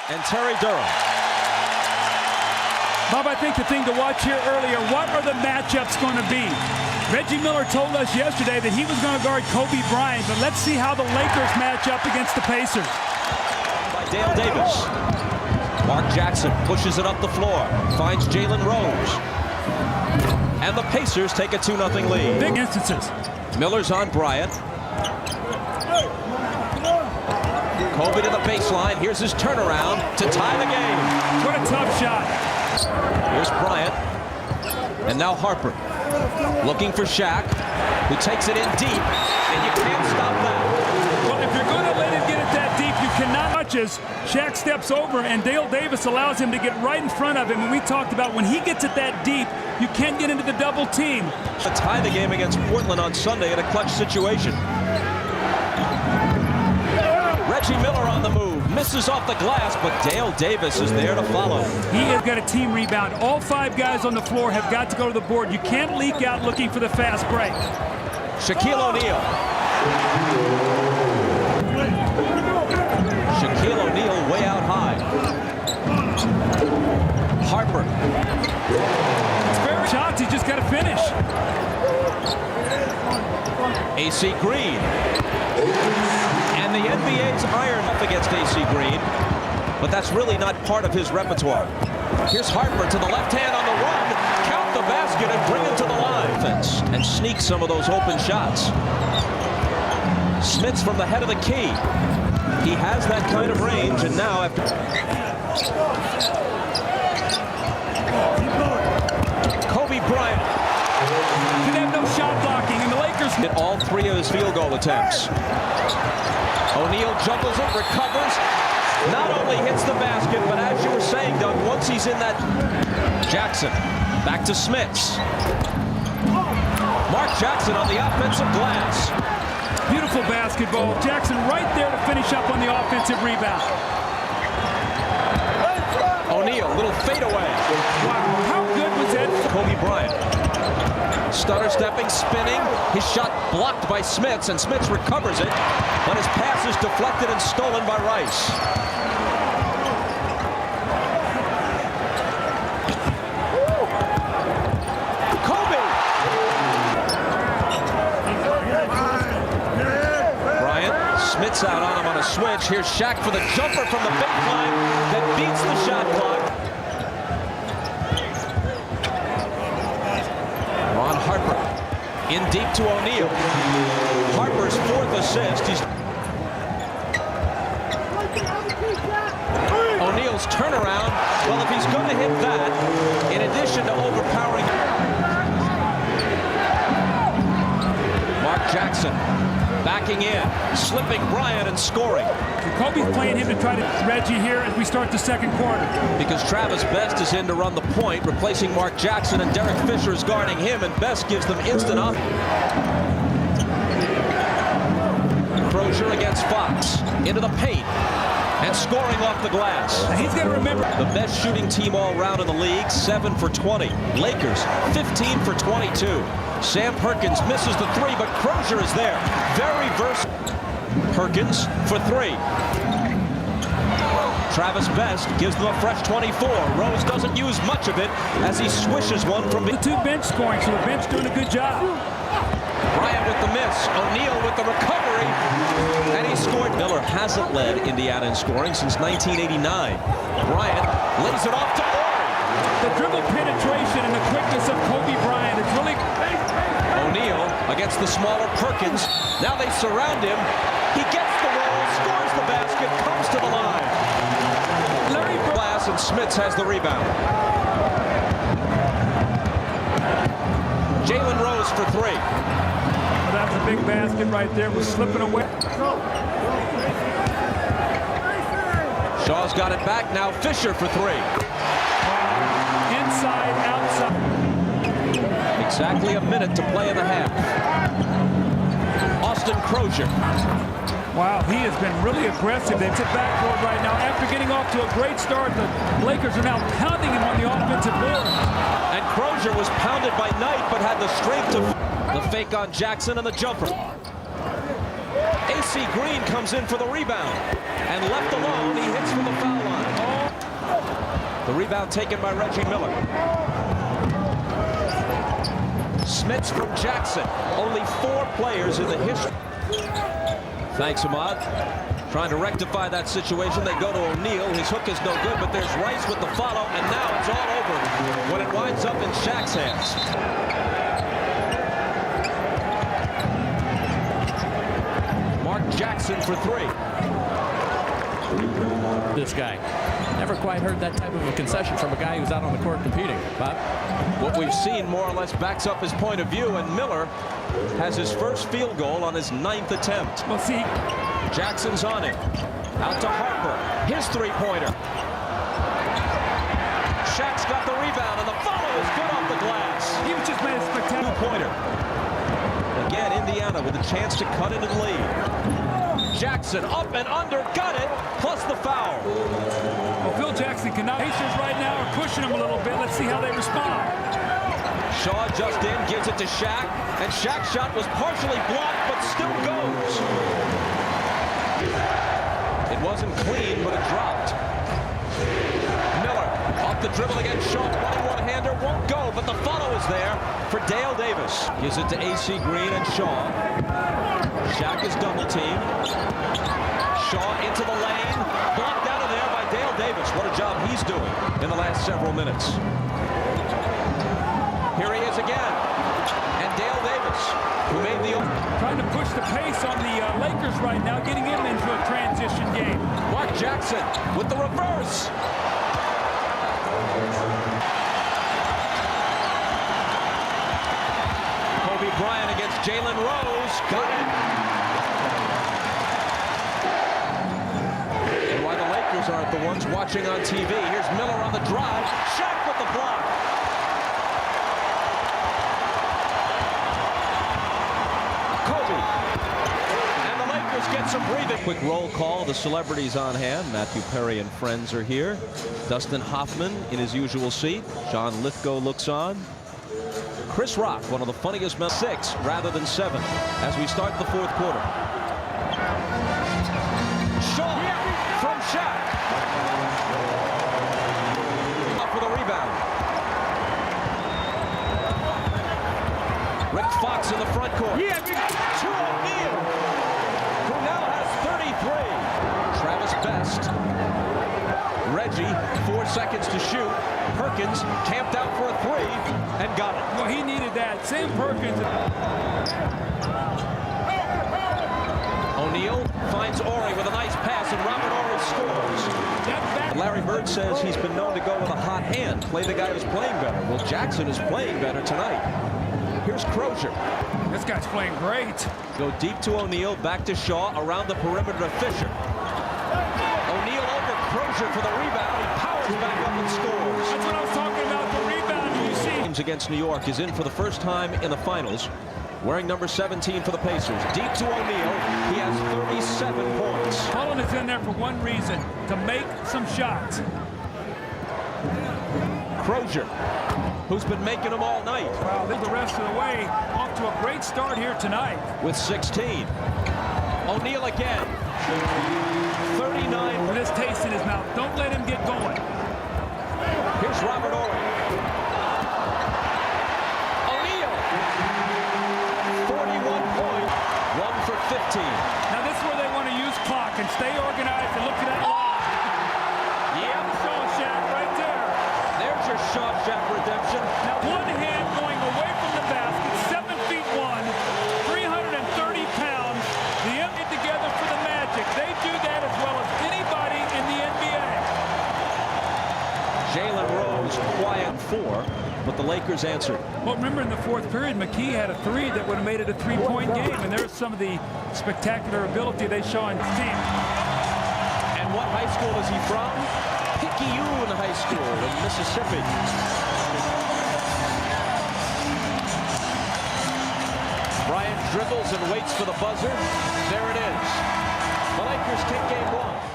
and Terry Durham. Bob, I think the thing to watch here earlier, what are the matchups going to be? Reggie Miller told us yesterday that he was going to guard Kobe Bryant, but let's see how the Lakers match up against the Pacers. By Dale Davis. Mark Jackson pushes it up the floor, finds Jalen Rose. And the Pacers take a 2-0 lead. Big instances. Miller's on Bryant. Kobe to the baseline. Here's his turnaround to tie the game. What a tough shot. Here's Bryant. And now Harper. Looking for Shaq, who takes it in deep. And you can't stop that. Well, if you're going to let him get it that deep, you cannot touch as Shaq steps over, and Dale Davis allows him to get right in front of him. And we talked about when he gets it that deep, you can't get into the double team. To tie the game against Portland on Sunday in a clutch situation. Reggie Miller on the move, misses off the glass, but Dale Davis is there to follow. He has got a team rebound. All 5 guys on the floor have got to go to the board. You can't leak out looking for the fast break. Shaquille O'Neal. Shaquille O'Neal way out high. Harper. It's very shots, he's just got to finish. AC Green. And the NBA's iron up against AC Green, but that's really not part of his repertoire. Here's Harper to the left hand on the run, count the basket and bring it to the line. And sneak some of those open shots. Smits from the head of the key. He has that kind of range, and now after... Kobe Bryant. Didn't have no shot blocking, and the Lakers hit all 3 of his field goal attempts. O'Neal juggles it, recovers, not only hits the basket, but as you were saying, Doug, once he's in that... Jackson, back to Smits. Mark Jackson on the offensive glass. Beautiful basketball. Jackson right there to finish up on the offensive rebound. O'Neal, little fadeaway. Wow, how good was that? Kobe Bryant. Stutter stepping, spinning. His shot blocked by Smits, and Smits recovers it, but his pass is deflected and stolen by Rice. Kobe! Bryant, Smits out on him on a switch. Here's Shaq for the jumper from the baseline that beats the shot clock. Harper in deep to O'Neal. Harper's 4th assist. O'Neal's turnaround. Well, if he's going to hit that, in addition to overpowering... Mark Jackson backing in, slipping Bryant and scoring. Kobe's playing him to try to Reggie here as we start the second quarter. Because Travis Best is in to run the point, replacing Mark Jackson, and Derek Fisher is guarding him, and Best gives them instant off. Crozier against Fox, into the paint, and scoring off the glass. He's got to remember. The best shooting team all around in the league, 7 for 20. Lakers, 15 for 22. Sam Perkins misses the 3, but Crozier is there. Very versatile. Perkins for 3. Travis Best gives them a fresh 24. Rose doesn't use much of it as he swishes one from... The 2 bench scoring, so the bench doing a good job. Bryant with the miss. O'Neal with the recovery. And he scored. Miller hasn't led Indiana in scoring since 1989. Bryant lays it off to Ori. The dribble penetration and the quickness of Kobe Bryant is really... O'Neal against the smaller Perkins. Now they surround him. He gets the roll, scores the basket, comes to the line. Glass, and Smits has the rebound. Jalen Rose for 3. Well, that's a big basket right there. Was slipping away. Shaw's got it back now. Fisher for 3. Inside, outside. Exactly a minute to play in the half. Austin Crozier. Wow, he has been really aggressive. They've hit backboard right now. After getting off to a great start, the Lakers are now pounding him on the offensive board. And Crozier was pounded by Knight, but had the strength to... The fake on Jackson and the jumper. AC Green comes in for the rebound. And left alone, he hits from the foul line. The rebound taken by Reggie Miller. Smits from Jackson. Only 4 players in the history. Thanks, Ahmad. Trying to rectify that situation. They go to O'Neal. His hook is no good, but there's Rice with the follow, and now it's all over when it winds up in Shaq's hands. Mark Jackson for 3. This guy. Never quite heard that type of a concession from a guy who's out on the court competing. Bob? What we've seen more or less backs up his point of view, and Miller has his first field goal on his 9th attempt. Well, see, Jackson's on him. Out to Harper. His three-pointer. Shaq's got the rebound, and the follow is good off the glass. he was just made a spectacular Two-pointer. Again, Indiana with a chance to cut into the lead. Jackson up and under, got it, plus the foul. Well, Phil Jackson cannot. Pacers right now are pushing him a little bit. Let's see how they respond. Shaw just in, gives it to Shaq, and Shaq's shot was partially blocked, but still goes. It wasn't clean, but it dropped. Miller off the dribble against Shaw, one-hander, won't go, but the follow is there for Dale Davis. Gives it to AC Green and Shaw. Shaq is double-teamed. Shaw into the lane, blocked out of there by Dale Davis. What a job he's doing in the last several minutes. Here he is again. And Dale Davis, who made the... Trying to push the pace on the Lakers right now, getting him into a transition game. Mark Jackson with the reverse. Bryant against Jalen Rose. Got it. And why the Lakers aren't the ones watching on TV. Here's Miller on the drive. Shaq with the block. Kobe. And the Lakers get some breathing. Quick roll call. The celebrities on hand. Matthew Perry and friends are here. Dustin Hoffman in his usual seat. John Lithgow looks on. Chris Rock, one of the funniest men, 6 rather than 7 as we start the 4th quarter. Shaw from Shaq. Up for the rebound. Rick Fox in the front court. To O'Neal, who now has 33. Travis Best. Reggie, 4 seconds to shoot. Perkins camped out for a 3 and got it. Well, he needed that. Same Perkins. O'Neal finds Horry with a nice pass, and Robert Horry scores. Larry Bird says he's been known to go with a hot hand, play the guy who's playing better. Well, Jackson is playing better tonight. Here's Crozier. This guy's playing great. Go deep to O'Neal, back to Shaw, around the perimeter to Fisher. O'Neal over Crozier for the rebound. He powers back up and scores. That's what I was talking about, the rebound. You see. Against New York is in for the first time in the finals, wearing number 17 for the Pacers. Deep to O'Neal. He has 37 points. Cullen is in there for one reason, to make some shots. Crozier, who's been making them all night. Wow, the rest of the way, off to a great start here tonight. With 16. O'Neal again. 39. With this taste in his mouth, don't let him get going. Here's Robert Horry. O'Neal. 41 points. 1 for 15. Now this is where they want to use clock and stay organized and look at that line. Yeah, Shaq right there. There's your Shaq redemption. Now one hand going away from the basket, 7 feet 1, 330 pounds. The empty together for the Magic. They do that as well as anybody in the NBA. Jalen Rose quiet 4, but the Lakers answered. Well, remember in the 4th period, McKee had a 3 that would have made it a 3-point game, and there's some of the spectacular ability they show on his team. And what high school is he from? Picayune High School in Mississippi. Bryant dribbles and waits for the buzzer. There it is. The Lakers take game 1.